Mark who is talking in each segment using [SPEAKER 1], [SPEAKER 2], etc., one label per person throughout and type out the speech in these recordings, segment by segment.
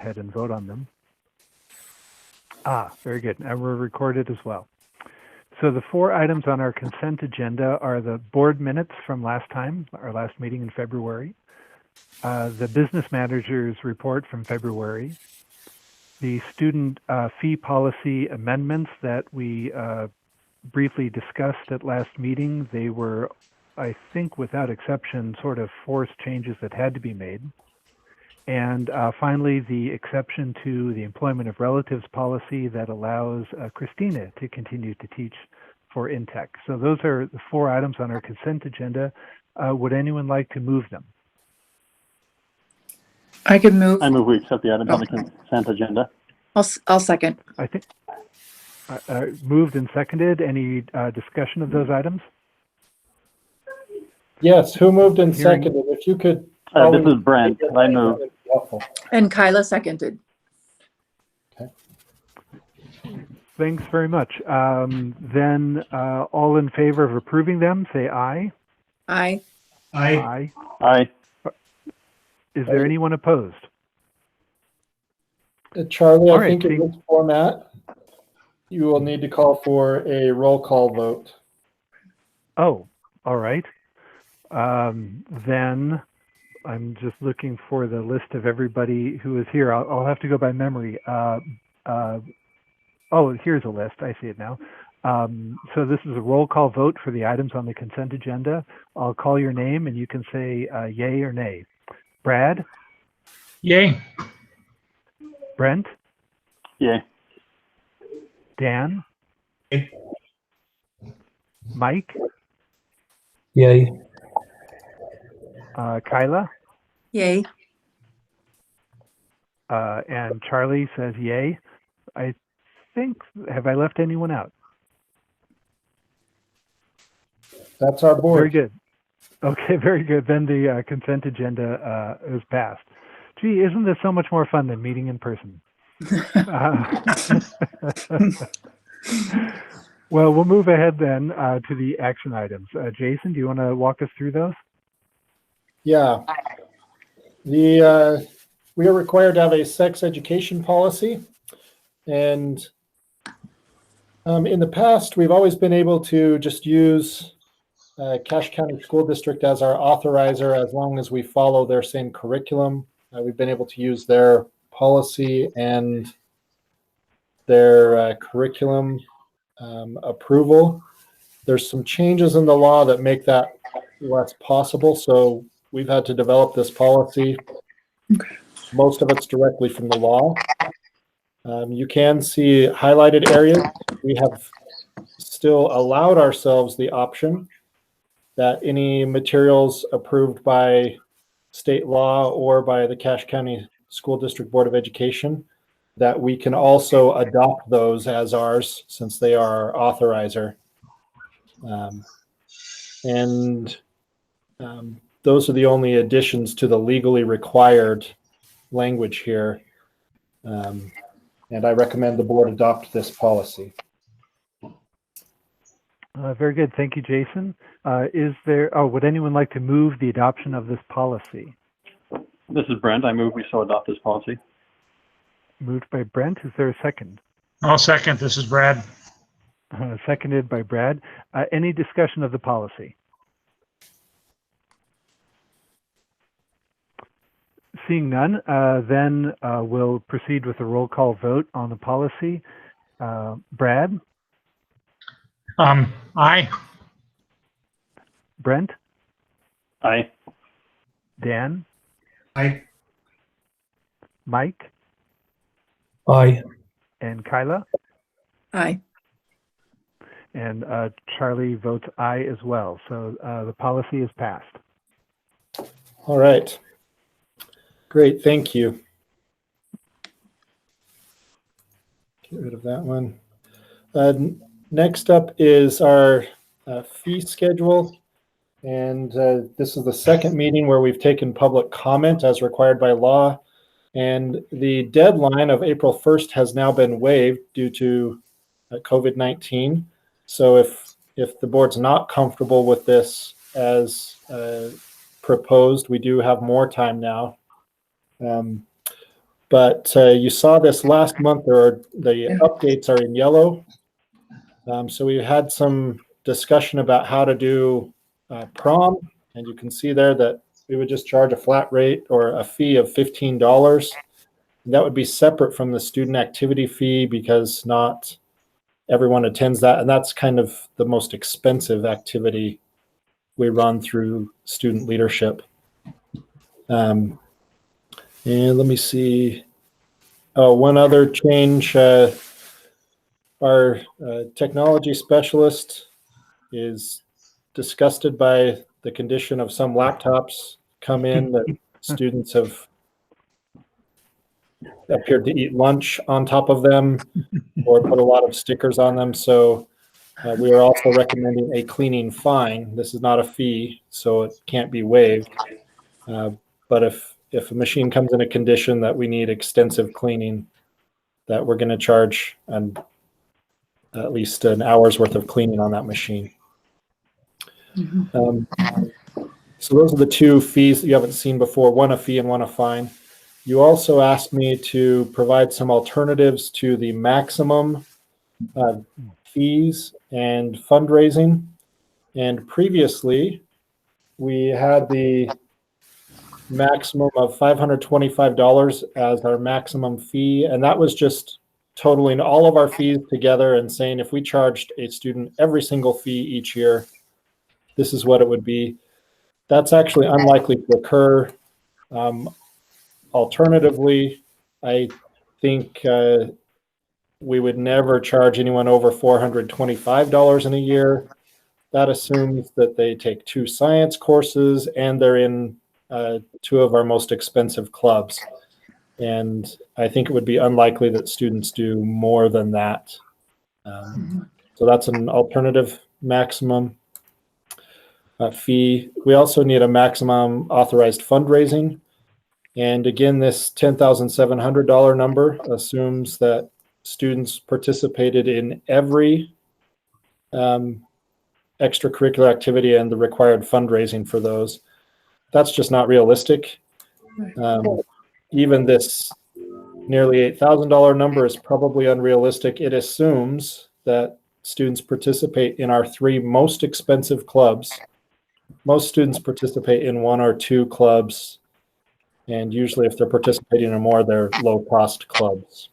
[SPEAKER 1] ahead and vote on them. Very good. And we're recorded as well. So the 4 items on our consent agenda are the board minutes from last time, our last meeting in February, the business manager's report from February, the student fee policy amendments that we briefly discussed at last meeting. They were, I think, without exception, sort of forced changes that had to be made. And finally, the exception to the employment of relatives policy that allows Christina to continue to teach for InTech. So those are the 4 items on our consent agenda. Would anyone like to move them?
[SPEAKER 2] I can move.
[SPEAKER 3] I move we accept the items on the consent agenda.
[SPEAKER 2] I'll second.
[SPEAKER 1] I think moved and seconded. Any discussion of those items?
[SPEAKER 4] Yes, who moved and seconded? If you could.
[SPEAKER 3] This is Brent. I move.
[SPEAKER 2] And Kyla seconded.
[SPEAKER 4] Okay.
[SPEAKER 1] Thanks very much. Then all in favor of approving them, say aye.
[SPEAKER 2] Aye.
[SPEAKER 1] Aye.
[SPEAKER 3] Aye.
[SPEAKER 1] Is there anyone opposed?
[SPEAKER 4] Charlie,
[SPEAKER 1] All
[SPEAKER 4] I
[SPEAKER 1] right,
[SPEAKER 4] think in this format, you will need to call for a roll call vote.
[SPEAKER 1] Oh, all right. Then I'm just looking for the list of everybody who is here. I'll have to go by memory. Oh, here's a list. I see it now. So this is a roll call vote for the items on the consent agenda. I'll call your name and you can say yay or nay. Brad?
[SPEAKER 5] Yay.
[SPEAKER 1] Brent?
[SPEAKER 3] Yay.
[SPEAKER 1] Dan?
[SPEAKER 5] Yay.
[SPEAKER 1] Mike?
[SPEAKER 5] Yay.
[SPEAKER 1] Kyla?
[SPEAKER 2] Yay.
[SPEAKER 1] And Charlie says yay. I think, have I left anyone out?
[SPEAKER 4] That's our board.
[SPEAKER 1] Very good. Okay, very good. Then the consent agenda is passed. Gee, isn't this so much more fun than meeting in person? Well, we'll move ahead then to the action items. Jason, do you want to walk us through those?
[SPEAKER 4] Yeah. We are required to have a sex education policy. And in the past, we've always been able to just use Cache County School District as our authorizer as long as we follow their same curriculum. We've been able to use their policy and their curriculum approval. There's some changes in the law that make that less possible. So we've had to develop this policy.
[SPEAKER 2] Okay.
[SPEAKER 4] Most of it's directly from the law. You can see highlighted areas. We have still allowed ourselves the option that any materials approved by state law or by the Cache County School District Board of Education, that we can also adopt those as ours since they are our authorizer. Those are the only additions to the legally required language here. And I recommend the board adopt this policy.
[SPEAKER 1] Very good. Thank you, Jason. Would anyone like to move the adoption of this policy?
[SPEAKER 3] This is Brent. I move we so adopt this policy.
[SPEAKER 1] Moved by Brent. Is there a second?
[SPEAKER 5] I'll second. This is Brad.
[SPEAKER 1] Seconded by Brad. Any discussion of the policy? Seeing none, then we'll proceed with a roll call vote on the policy. Brad?
[SPEAKER 5] Aye.
[SPEAKER 1] Brent?
[SPEAKER 3] Aye.
[SPEAKER 1] Dan?
[SPEAKER 5] Aye.
[SPEAKER 1] Mike?
[SPEAKER 5] Aye.
[SPEAKER 1] And Kyla?
[SPEAKER 2] Aye.
[SPEAKER 1] And Charlie votes aye as well. So the policy is passed.
[SPEAKER 4] All right. Great, thank you. Get rid of that one. Next up is our fee schedule. And this is the second meeting where we've taken public comment as required by law. And the deadline of April 1st has now been waived due to COVID-19. So if the board's not comfortable with this as proposed, we do have more time now. But you saw this last month, the updates are in yellow. So we had some discussion about how to do prom, and you can see there that we would just charge a flat rate or a fee of $15. That would be separate from the student activity fee because not everyone attends that, and that's kind of the most expensive activity we run through student leadership. And let me see. Oh, one other change. Our technology specialist is disgusted by the condition of some laptops come in that students have appeared to eat lunch on top of them or put a lot of stickers on them. So we are also recommending a cleaning fine. This is not a fee, so it can't be waived. But if a machine comes in a condition that we need extensive cleaning, that we're going to charge at least an hour's worth of cleaning on that machine. So those are the two fees that you haven't seen before, one a fee and one a fine. You also asked me to provide some alternatives to the maximum fees and fundraising. And previously, we had the maximum of $525 as our maximum fee. And that was just totaling all of our fees together and saying if we charged a student every single fee each year, this is what it would be. That's actually unlikely to occur. Alternatively, I think we would never charge anyone over $425 in a year. That assumes that they take 2 science courses and they're in 2 of our most expensive clubs. And I think it would be unlikely that students do more than that. So that's an alternative maximum fee. We also need a maximum authorized fundraising. And again, this $10,700 number assumes that students participated in every extracurricular activity and the required fundraising for those. That's just not realistic. Even this nearly $8,000 number is probably unrealistic. It assumes that students participate in our 3 most expensive clubs. Most students participate in 1 or 2 clubs, and usually if they're participating in more, they're low-cost clubs.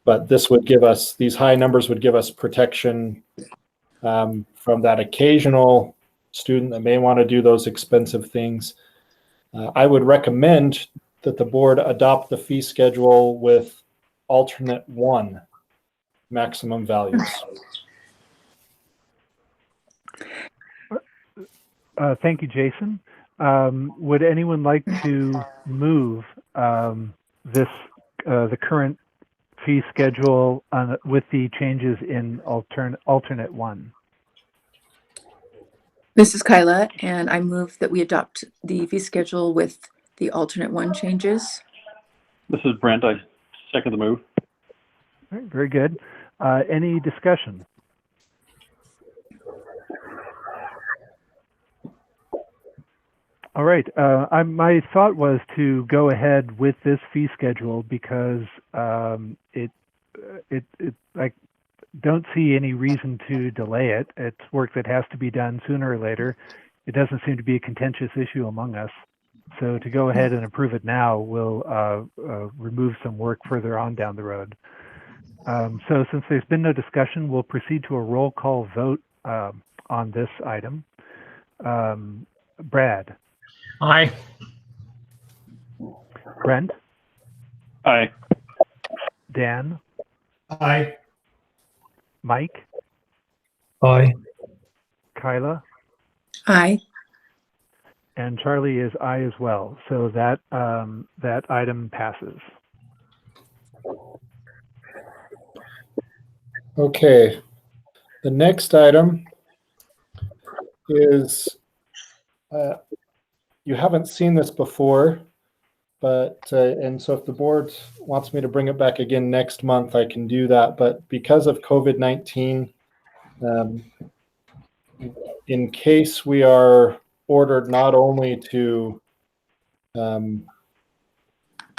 [SPEAKER 4] But this would give us, these high numbers would give us protection from that occasional student that may want to do those expensive things. I would recommend that the board adopt the fee schedule with alternate 1 maximum values.
[SPEAKER 1] Thank you, Jason. Would anyone like to move the current fee schedule with the changes in alternate 1?
[SPEAKER 2] This is Kyla, and I move that we adopt the fee schedule with the alternate 1 changes.
[SPEAKER 3] This is Brent. I second the move.
[SPEAKER 1] All right, very good. Any discussion? All right. My thought was to go ahead with this fee schedule because I don't see any reason to delay it. It's work that has to be done sooner or later. It doesn't seem to be a contentious issue among us. So to go ahead and approve it now will remove some work further on down the road. So since there's been no discussion, we'll proceed to a roll call vote on this item. Brad?
[SPEAKER 5] Aye.
[SPEAKER 1] Brent?
[SPEAKER 3] Aye.
[SPEAKER 1] Dan?
[SPEAKER 5] Aye.
[SPEAKER 1] Mike?
[SPEAKER 5] Aye.
[SPEAKER 1] Kyla?
[SPEAKER 2] Aye.
[SPEAKER 1] And Charlie is aye as well. So that that item passes.
[SPEAKER 4] Okay. The next item is you haven't seen this before, but and so if the board wants me to bring it back again next month, I can do that. But because of COVID-19, in case we are ordered not only to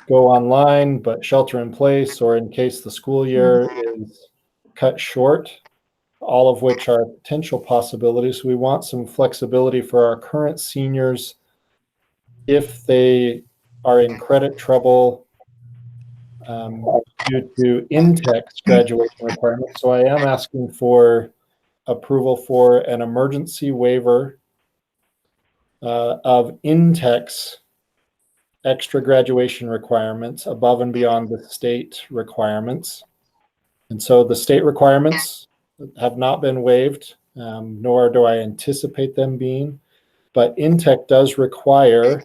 [SPEAKER 4] go online, but shelter in place, or in case the school year is cut short, all of which are potential possibilities. We want some flexibility for our current seniors if they are in credit trouble due to in-text graduation requirements. So I am asking for approval for an emergency waiver of in-text extra graduation requirements above and beyond the state requirements. And so the state requirements have not been waived, nor do I anticipate them being, but InTech does require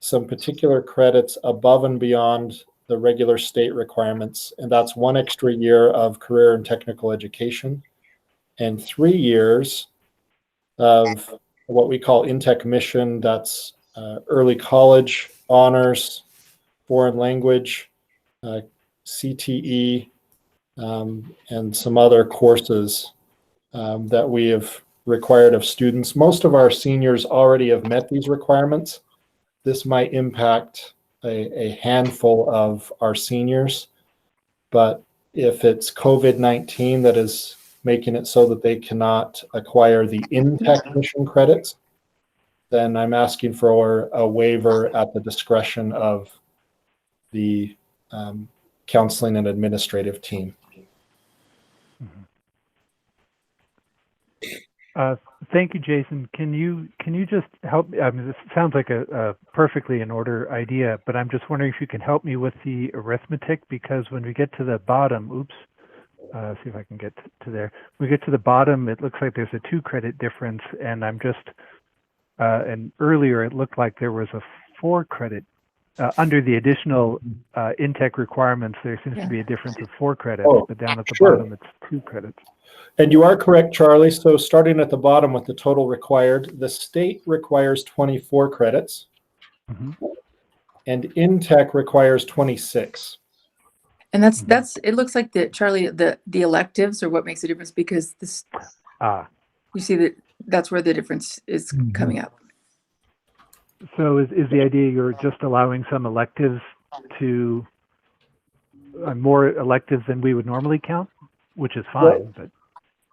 [SPEAKER 4] some particular credits above and beyond the regular state requirements, and that's 1 extra year of career and technical education and 3 years of what we call InTech mission. That's early college, honors, foreign language, CTE, and some other courses that we have required of students. Most of our seniors already have met these requirements. This might impact a handful of our seniors, but if it's COVID-19 that is making it so that they cannot acquire the in-tech mission credits, then I'm asking for a waiver at the discretion of the counseling and administrative team.
[SPEAKER 1] Thank you, Jason. Can you just help? I mean, this sounds like a perfectly in order idea, but I'm just wondering if you can help me with the arithmetic, because when we get to the bottom, see if I can get to there. When we get to the bottom, it looks like there's a 2 credit difference, and I'm just and earlier it looked like there was a 4 credit under the additional in-tech requirements. There seems to be a difference of 4 credits, but down at the bottom it's 2 credits.
[SPEAKER 4] And you are correct, Charlie. So starting at the bottom with the total required, the state requires 24 credits, and InTech requires 26.
[SPEAKER 2] And that's it looks like Charlie, the electives are what makes the difference, because this you see that's where the difference is coming up.
[SPEAKER 1] So is the idea you're just allowing some electives to more electives than we would normally count, which is fine, but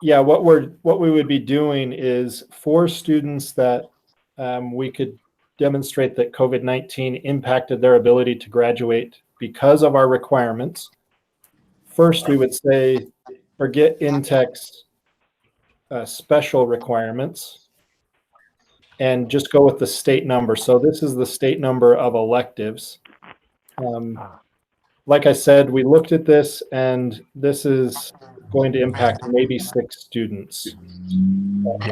[SPEAKER 4] yeah, what we would be doing is for students that we could demonstrate that COVID-19 impacted their ability to graduate because of our requirements. First, we would say forget InTech's special requirements and just go with the state number. So this is the state number of electives. Like I said, we looked at this, and this is going to impact maybe 6 students. And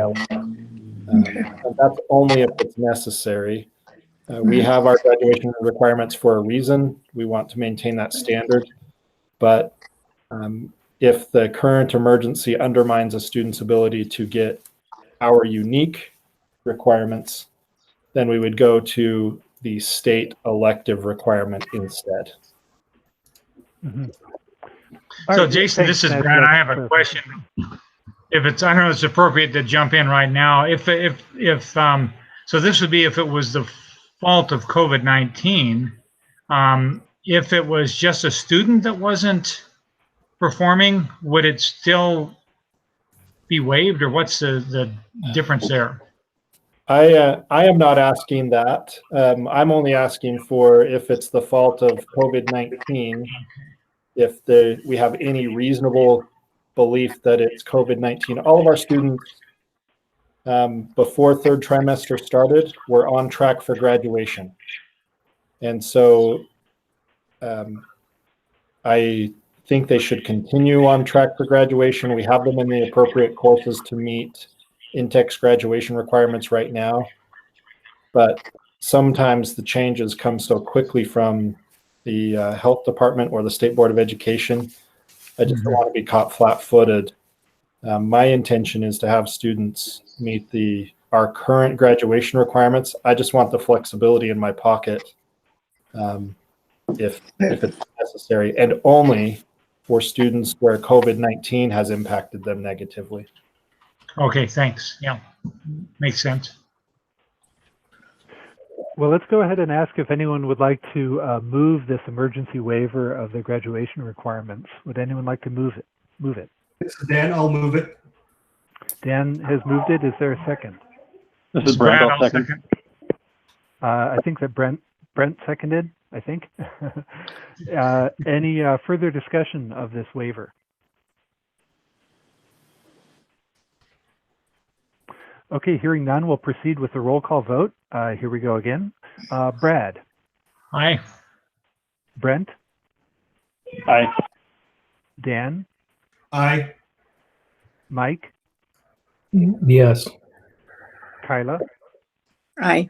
[SPEAKER 4] that's only if it's necessary. We have our graduation requirements for a reason. We want to maintain that standard. But if the current emergency undermines a student's ability to get our unique requirements, then we would go to the state elective requirement instead.
[SPEAKER 5] So Jason, this is Brad. I have a question. If it's, I don't know, it's appropriate to jump in right now. So this would be if it was the fault of COVID-19. If it was just a student that wasn't performing, would it still be waived, or what's the difference there?
[SPEAKER 4] I am not asking that. I'm only asking for if it's the fault of COVID-19, if we have any reasonable belief that it's COVID-19. All of our students before 3rd trimester started were on track for graduation. And so I think they should continue on track for graduation. We have them in the appropriate courses to meet InTech's graduation requirements right now. But sometimes the changes come so quickly from the health department or the State Board of Education. I just don't want to be caught flat-footed. My intention is to have students meet our current graduation requirements. I just want the flexibility in my pocket if it's necessary, and only for students where COVID-19 has impacted them negatively.
[SPEAKER 5] Okay, thanks. Yeah, makes sense.
[SPEAKER 1] Well, let's go ahead and ask if anyone would like to move this emergency waiver of the graduation requirements. Would anyone like to move it?
[SPEAKER 6] This is Dan. I'll move it.
[SPEAKER 1] Dan has moved it. Is there a second?
[SPEAKER 3] This is Brent. I'll second.
[SPEAKER 1] I think that Brent seconded, I think. Any further discussion of this waiver? Okay, hearing none, we'll proceed with the roll call vote. Here we go again. Brad.
[SPEAKER 5] Aye.
[SPEAKER 1] Brent.
[SPEAKER 3] Aye.
[SPEAKER 1] Dan.
[SPEAKER 6] Aye.
[SPEAKER 1] Mike.
[SPEAKER 7] Yes.
[SPEAKER 1] Kyla.
[SPEAKER 2] Aye.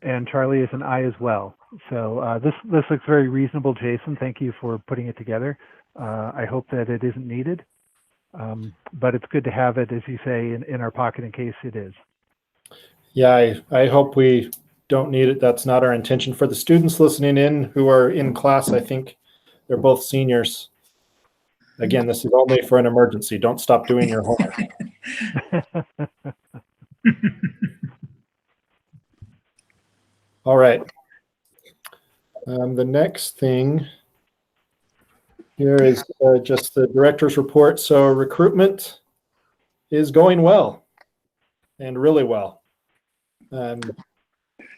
[SPEAKER 1] And Charlie is an aye as well. So this looks very reasonable, Jason. Thank you for putting it together. I hope that it isn't needed, but it's good to have it, as you say, in our pocket in case it is.
[SPEAKER 4] Yeah, I hope we don't need it. That's not our intention. For the students listening in who are in class, I think they're both seniors. Again, this is only for an emergency. Don't stop doing your homework. All right. The next thing here is just the director's report. So recruitment is going well and really well.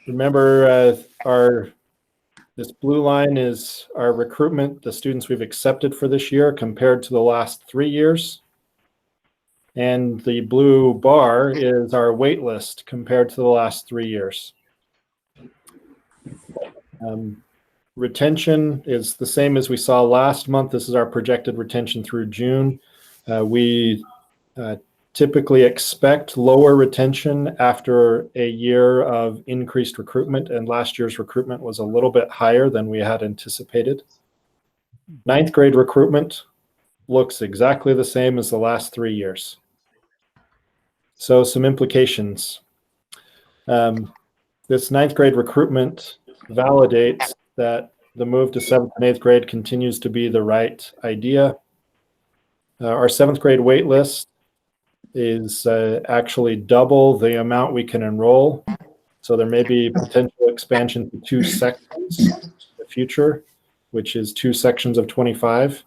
[SPEAKER 4] Remember, this blue line is our recruitment, the students we've accepted for this year compared to the last 3 years. And the blue bar is our wait list compared to the last 3 years. Retention is the same as we saw last month. This is our projected retention through June. We typically expect lower retention after a year of increased recruitment, and last year's recruitment was a little bit higher than we had anticipated. Ninth grade recruitment looks exactly the same as the last 3 years. So some implications. This ninth grade recruitment validates that the move to 7th and 8th grade continues to be the right idea. Our 7th grade wait list is actually double the amount we can enroll. So there may be potential expansion to 2 sections in the future, which is 2 sections of 25.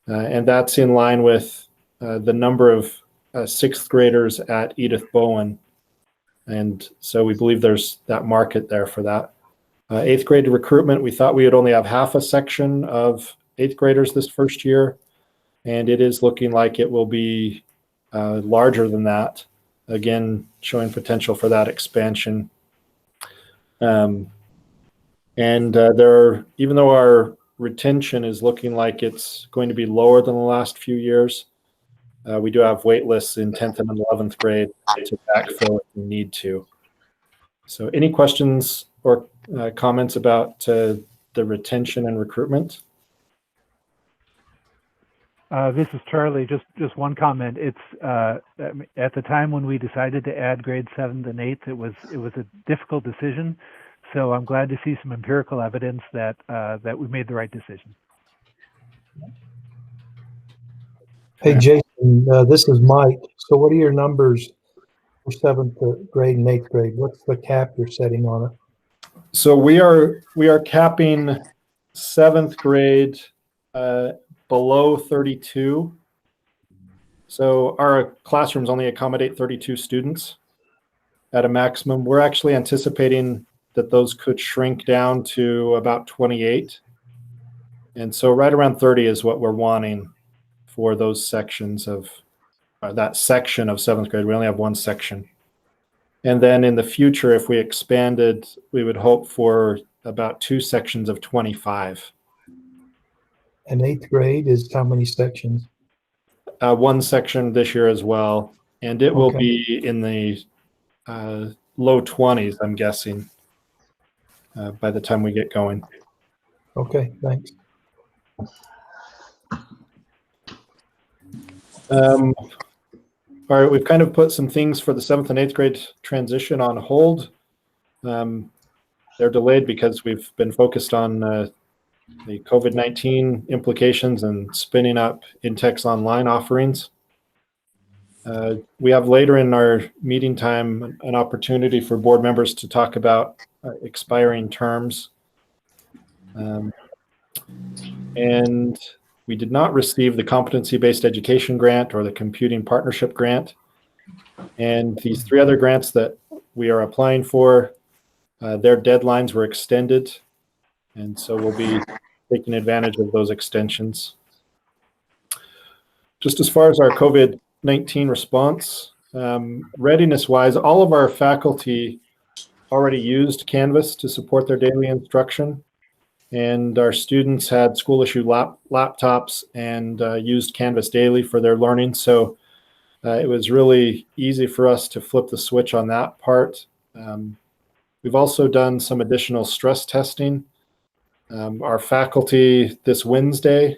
[SPEAKER 4] And that's in line with the number of 6th graders at Edith Bowen. And so we believe there's that market there for that. 8th grade recruitment, we thought we would only have half a section of 8th graders this first year. And it is looking like it will be larger than that, again, showing potential for that expansion. Even though our retention is looking like it's going to be lower than the last few years, we do have wait lists in 10th and 11th grade to backfill if we need to. So any questions or comments about the retention and recruitment?
[SPEAKER 1] This is Charlie. Just one comment. It's at the time when we decided to add grade 7th and 8th, it was a difficult decision. So I'm glad to see some empirical evidence that that we made the right decision.
[SPEAKER 7] Hey, Jason, this is Mike. So what are your numbers for 7th grade and 8th grade? What's the cap you're setting on it?
[SPEAKER 4] So we are capping 7th grade below 32. So our classrooms only accommodate 32 students at a maximum. We're actually anticipating that those could shrink down to about 28. And so right around 30 is what we're wanting for those sections of that section of 7th grade. We only have one section. And then in the future, if we expanded, we would hope for about 2 sections of 25.
[SPEAKER 7] And 8th grade is how many sections?
[SPEAKER 4] One section this year as well. And it will be in the low 20s, I'm guessing, by the time we get going.
[SPEAKER 7] Okay, thanks.
[SPEAKER 4] All right, we've kind of put some things for the 7th and 8th grade transition on hold. They're delayed because we've been focused on the COVID-19 implications and spinning up in-text online offerings. We have later in our meeting time an opportunity for board members to talk about expiring terms. And we did not receive the competency-based education grant or the computing partnership grant. And these 3 other grants that we are applying for, their deadlines were extended. And so we'll be taking advantage of those extensions. Just as far as our COVID-19 response, readiness-wise, all of our faculty already used Canvas to support their daily instruction. And our students had school-issued laptops and used Canvas daily for their learning. So it was really easy for us to flip the switch on that part. We've also done some additional stress testing. Our faculty this Wednesday,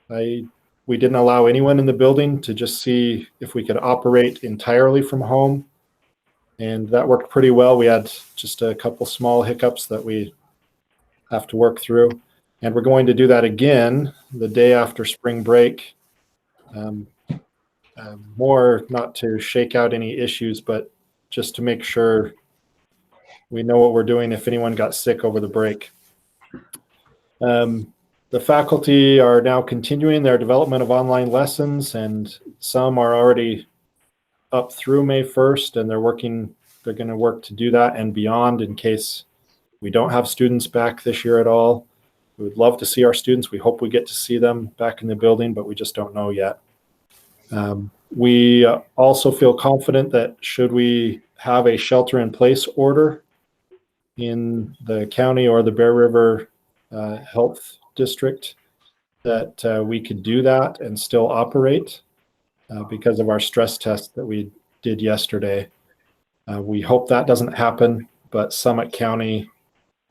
[SPEAKER 4] we didn't allow anyone in the building to just see if we could operate entirely from home. And that worked pretty well. We had just a couple small hiccups that we have to work through. And we're going to do that again the day after spring break. More not to shake out any issues, but just to make sure we know what we're doing if anyone got sick over the break. The faculty are now continuing their development of online lessons, and some are already up through May 1st, and they're going to work to do that and beyond in case we don't have students back this year at all. We would love to see our students. We hope we get to see them back in the building, but we just don't know yet. We also feel confident that should we have a shelter-in-place order in the county or the Bear River Health District, that we could do that and still operate because of our stress test that we did yesterday. We hope that doesn't happen, but Summit County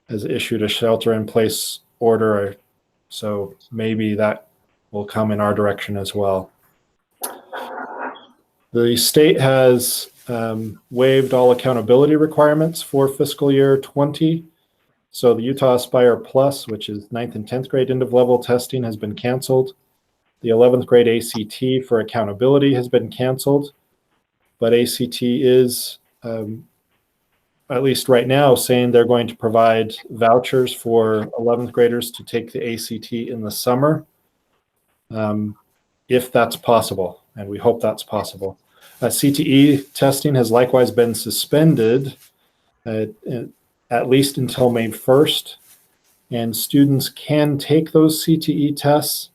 [SPEAKER 4] has issued a shelter-in-place order, so maybe that will come in our direction as well. The state has waived all accountability requirements for fiscal year 20. So the Utah Aspire Plus, which is 9th and 10th grade end of level testing, has been canceled. The 11th grade ACT for accountability has been canceled, but ACT is, at least right now, saying they're going to provide vouchers for 11th graders to take the ACT in the summer, if that's possible, and we hope that's possible. CTE testing has likewise been suspended at least until May 1st, and students can take those CTE tests,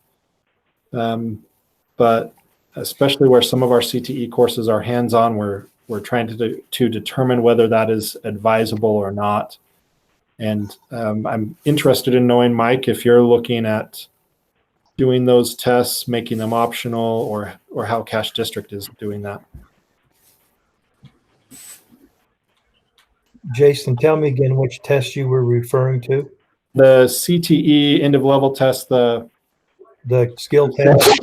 [SPEAKER 4] but especially where some of our CTE courses are hands-on, we're trying to determine whether that is advisable or not. And I'm interested in knowing, Mike, if you're looking at doing those tests, making them optional, or how Cache District is doing that.
[SPEAKER 7] Jason, tell me again which test you were referring to.
[SPEAKER 4] The CTE end of level test, the
[SPEAKER 7] skill test.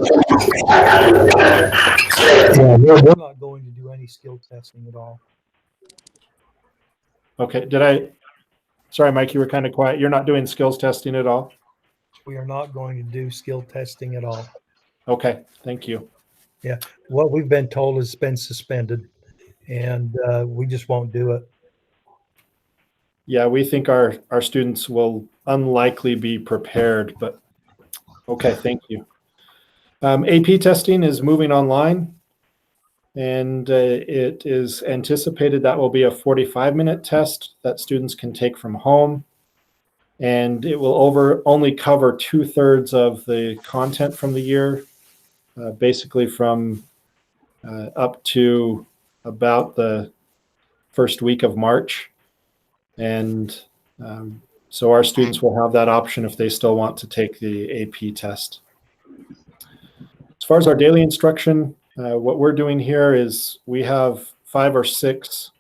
[SPEAKER 7] Yeah, we're not going to do any skill testing at all.
[SPEAKER 4] Okay, sorry, Mike, you were kind of quiet. You're not doing skills testing at all?
[SPEAKER 7] We are not going to do skill testing at all.
[SPEAKER 4] Okay, thank you.
[SPEAKER 7] Yeah, what we've been told has been suspended, and we just won't do it.
[SPEAKER 4] Yeah, we think our students will unlikely be prepared, but okay, thank you. AP testing is moving online, and it is anticipated that will be a 45-minute test that students can take from home, and it will only cover 2/3 of the content from the year, basically from up to about the first week of March. And so our students will have that option if they still want to take the AP test. As far as our daily instruction, what we're doing here is we have 5 or 6,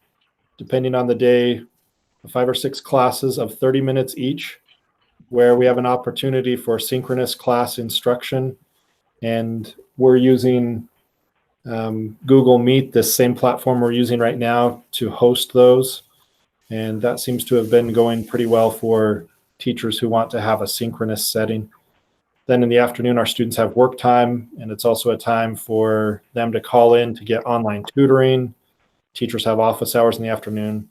[SPEAKER 4] depending on the day, 5 or 6 classes of 30 minutes each, where we have an opportunity for synchronous class instruction. And we're using Google Meet, the same platform we're using right now, to host those. And that seems to have been going pretty well for teachers who want to have a synchronous setting. Then in the afternoon, our students have work time, and it's also a time for them to call in to get online tutoring. Teachers have office hours in the afternoon.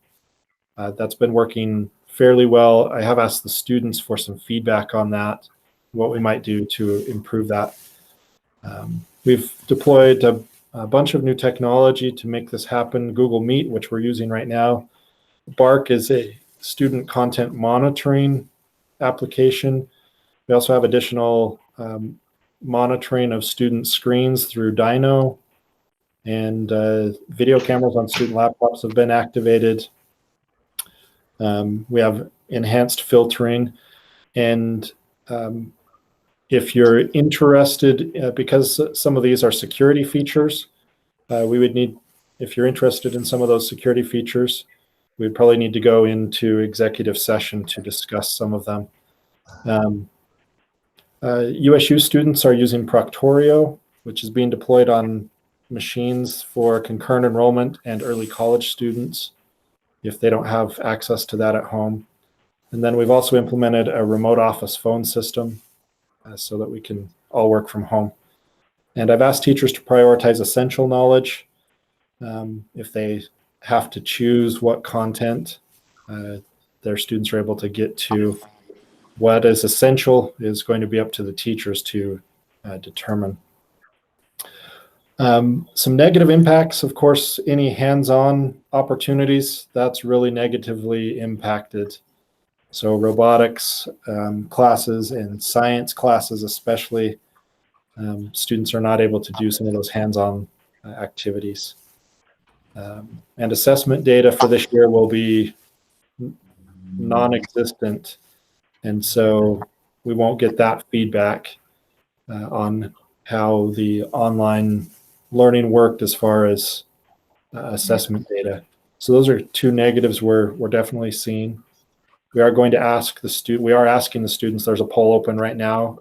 [SPEAKER 4] That's been working fairly well. I have asked the students for some feedback on that, what we might do to improve that. We've deployed a bunch of new technology to make this happen. Google Meet, which we're using right now. Bark is a student content monitoring application. We also have additional monitoring of student screens through Dino, and video cameras on student laptops have been activated. We have enhanced filtering, and if you're interested, because some of these are security features, we would need, if you're interested in some of those security features, we'd probably need to go into executive session to discuss some of them. USU students are using Proctorio, which is being deployed on machines for concurrent enrollment and early college students if they don't have access to that at home. And then we've also implemented a remote office phone system so that we can all work from home. And I've asked teachers to prioritize essential knowledge. If they have to choose what content their students are able to get to, what is essential is going to be up to the teachers to determine. Some negative impacts, of course, any hands-on opportunities, that's really negatively impacted. So robotics classes and science classes especially, students are not able to do some of those hands-on activities. And assessment data for this year will be non-existent, and so we won't get that feedback on how the online learning worked as far as assessment data. So those are two negatives we're definitely seeing. We are going to ask we are asking the students, there's a poll open right now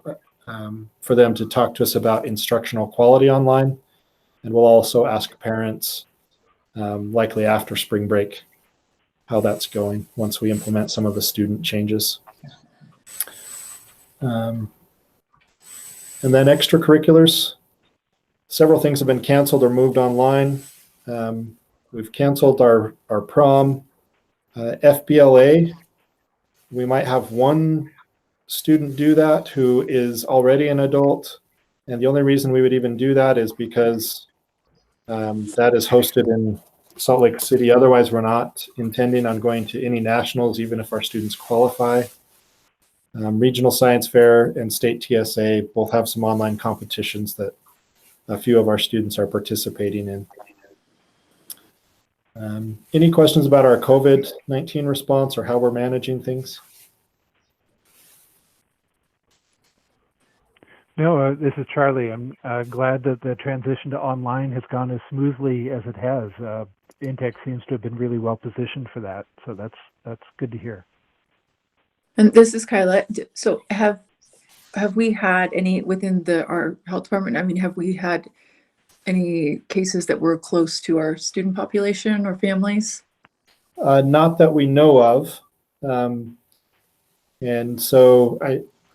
[SPEAKER 4] for them to talk to us about instructional quality online. And we'll also ask parents, likely after spring break, how that's going once we implement some of the student changes. And then extracurriculars. Several things have been canceled or moved online. We've canceled our prom. FBLA, we might have one student do that who is already an adult. And the only reason we would even do that is because that is hosted in Salt Lake City. Otherwise, we're not intending on going to any nationals, even if our students qualify. Regional Science Fair and State TSA both have some online competitions that a few of our students are participating in. Any questions about our COVID-19 response or how we're managing things?
[SPEAKER 1] No, this is Charlie. I'm glad that the transition to online has gone as smoothly as it has. Intech seems to have been really well positioned for that, so that's good to hear.
[SPEAKER 2] And this is Kyla. So have we had any within our health department? I mean, have we had any cases that were close to our student population or families?
[SPEAKER 4] Not that we know of. And so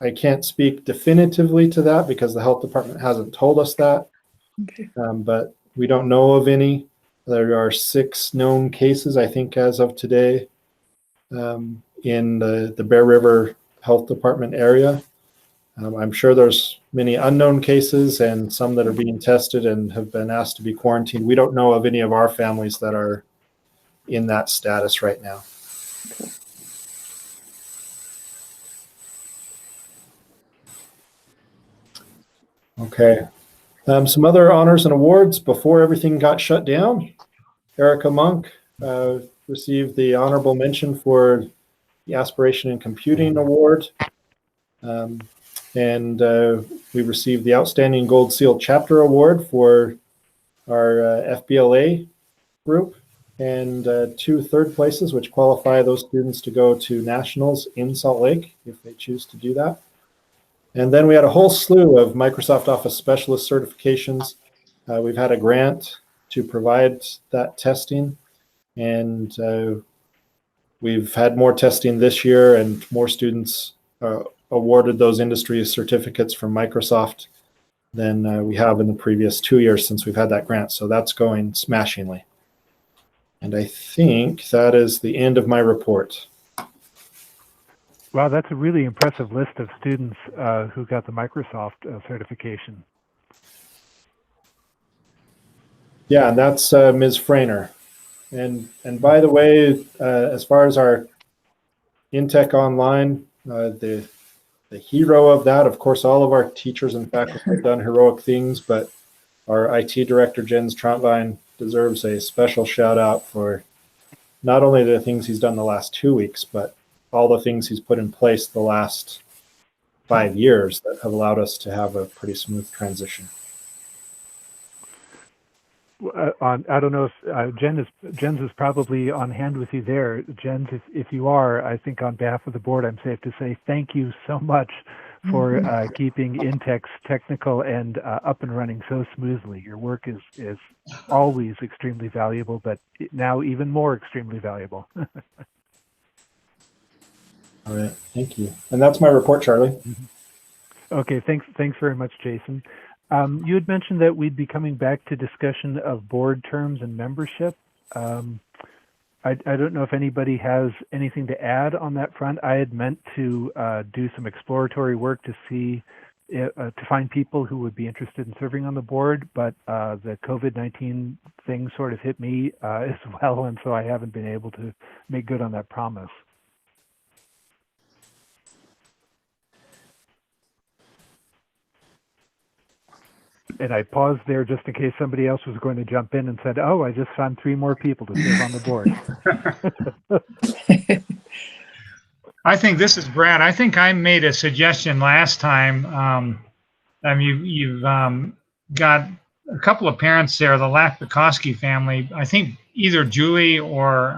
[SPEAKER 4] I can't speak definitively to that because the health department hasn't told us that.
[SPEAKER 2] Okay.
[SPEAKER 4] But we don't know of any. There are 6 known cases, I think, as of today in the Bear River Health Department area. I'm sure there's many unknown cases and some that are being tested and have been asked to be quarantined. We don't know of any of our families that are in that status right now. Okay. Some other honors and awards before everything got shut down. Erica Monk received the honorable mention for the Aspiration in Computing Award. And we received the Outstanding Gold Seal Chapter Award for our FBLA group, and 2 third places, which qualify those students to go to nationals in Salt Lake if they choose to do that. And then we had a whole slew of Microsoft Office Specialist certifications. We've had a grant to provide that testing, and we've had more testing this year and more students awarded those industry certificates from Microsoft than we have in the previous 2 years since we've had that grant. So that's going smashingly. And I think that is the end of my report.
[SPEAKER 1] Wow, that's a really impressive list of students who got the Microsoft certification.
[SPEAKER 4] Yeah, and that's Ms. Frainer. And by the way, as far as our Intech Online, the hero of that, of course, all of our teachers and faculty have done heroic things, but our IT director, Jens Trantwein, deserves a special shout out for not only the things he's done the last 2 weeks, but all the things he's put in place the last 5 years that have allowed us to have a pretty smooth transition.
[SPEAKER 1] I don't know if Jens is probably on hand with you there. Jens, if you are, I think on behalf of the board, I'm safe to say thank you so much for keeping Intech's technical and up and running so smoothly. Your work is always extremely valuable, but now even more extremely valuable.
[SPEAKER 4] All right, thank you. And that's my report, Charlie.
[SPEAKER 1] Okay, thanks very much, Jason. You had mentioned that we'd be coming back to discussion of board terms and membership. I don't know if anybody has anything to add on that front. I had meant to do some exploratory work to see, to find people who would be interested in serving on the board, but the COVID-19 thing sort of hit me as well, and so I haven't been able to make good on that promise. And I paused there just in case somebody else was going to jump in and said, oh, I just found 3 more people to serve on the board.
[SPEAKER 5] I think this is Brad. I think I made a suggestion last time. You've got a couple of parents there, the Lakbikoski family. I think either Julie or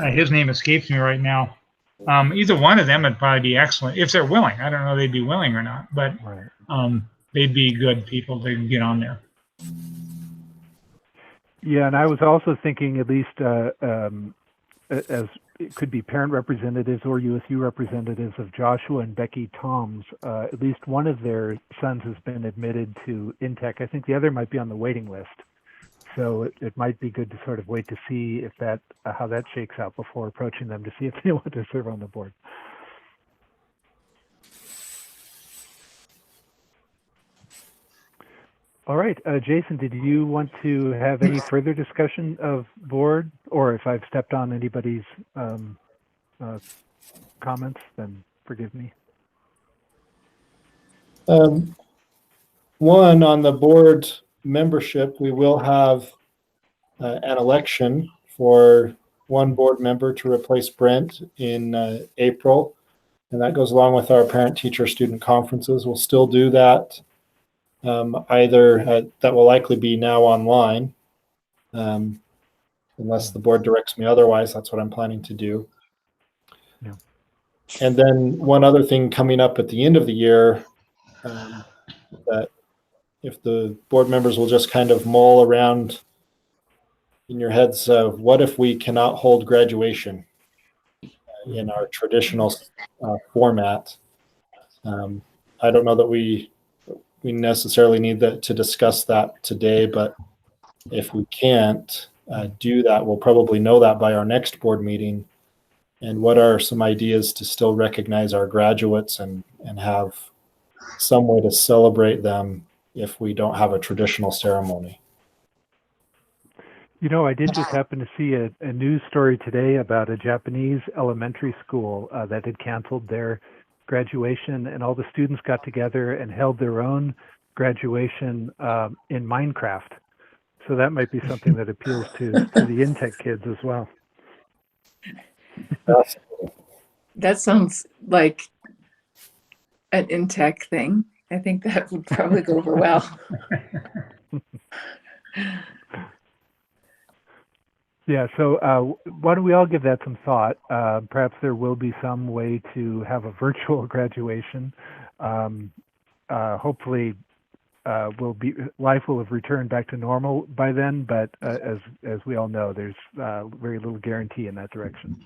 [SPEAKER 5] his name escapes me right now. Either one of them would probably be excellent if they're willing. I don't know if they'd be willing or not, but they'd be good people to get on there.
[SPEAKER 1] Yeah, and I was also thinking at least as it could be parent representatives or USU representatives of Joshua and Becky Toms. At least one of their sons has been admitted to Intech. I think the other might be on the waiting list. So it might be good to sort of wait to see if that how that shakes out before approaching them to see if they want to serve on the board. All right, Jason, did you want to have any further discussion of board, or if I've stepped on anybody's comments, then forgive me.
[SPEAKER 4] One, on the board membership, we will have an election for one board member to replace Brent in April, and that goes along with our parent-teacher-student conferences. We'll still do that. That will likely be now online, unless the board directs me otherwise. That's what I'm planning to do.
[SPEAKER 1] Yeah.
[SPEAKER 4] And then one other thing coming up at the end of the year, that if the board members will just kind of mull around in your heads, what if we cannot hold graduation in our traditional format? I don't know that we necessarily need to discuss that today, but if we can't do that, we'll probably know that by our next board meeting. And what are some ideas to still recognize our graduates and have some way to celebrate them if we don't have a traditional ceremony?
[SPEAKER 1] You know, I did just happen to see a news story today about a Japanese elementary school that had canceled their graduation, and all the students got together and held their own graduation in Minecraft. So that might be something that appeals to the Intech kids as well.
[SPEAKER 2] That sounds like an Intech thing. I think that would probably go over well.
[SPEAKER 1] Yeah, so why don't we all give that some thought? Perhaps there will be some way to have a virtual graduation. Hopefully, life will have returned back to normal by then. But as we all know, there's very little guarantee in that direction.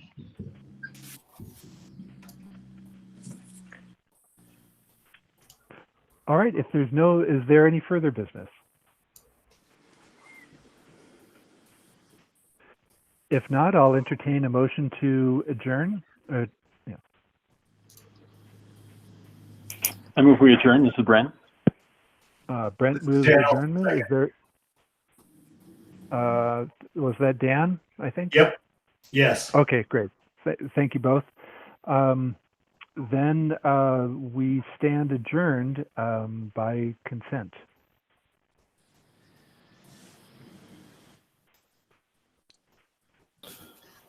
[SPEAKER 1] All right, if there's no, is there any further business? If not, I'll entertain a motion to adjourn. Yeah.
[SPEAKER 3] I move we adjourn. This is Brent.
[SPEAKER 1] Brent moves
[SPEAKER 6] Dan.
[SPEAKER 1] adjournment. Is there? Was that Dan? I think.
[SPEAKER 6] Yep. Yes.
[SPEAKER 1] Okay, great. Thank you both. Then we stand adjourned by consent.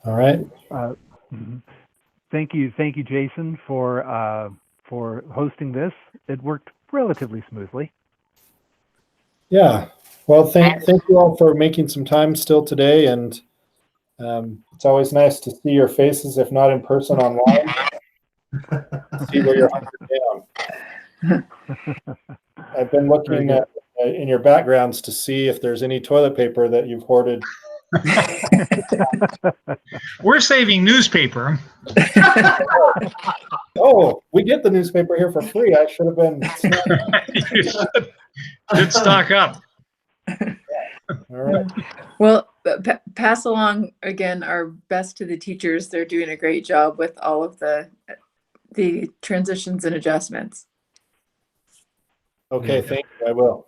[SPEAKER 4] All right.
[SPEAKER 1] Mhm. Thank you, Jason, for hosting this. It worked relatively smoothly.
[SPEAKER 4] Yeah. Well, thank you all for making some time still today, and it's always nice to see your faces, if not in person, online. See where you're hunkered down. I've been looking in your backgrounds to see if there's any toilet paper that you've hoarded.
[SPEAKER 5] We're saving newspaper.
[SPEAKER 4] Oh, we get the newspaper here for free. I should have been.
[SPEAKER 5] You should stock up.
[SPEAKER 4] All right.
[SPEAKER 2] Well, pass along again our best to the teachers. They're doing a great job with all of the transitions and adjustments.
[SPEAKER 4] Okay, thank you. I will.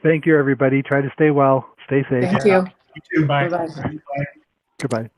[SPEAKER 1] Thank you, everybody. Try to stay well. Stay safe.
[SPEAKER 2] Thank you.
[SPEAKER 6] You too.
[SPEAKER 5] Bye.
[SPEAKER 2] Bye-bye.
[SPEAKER 1] Goodbye.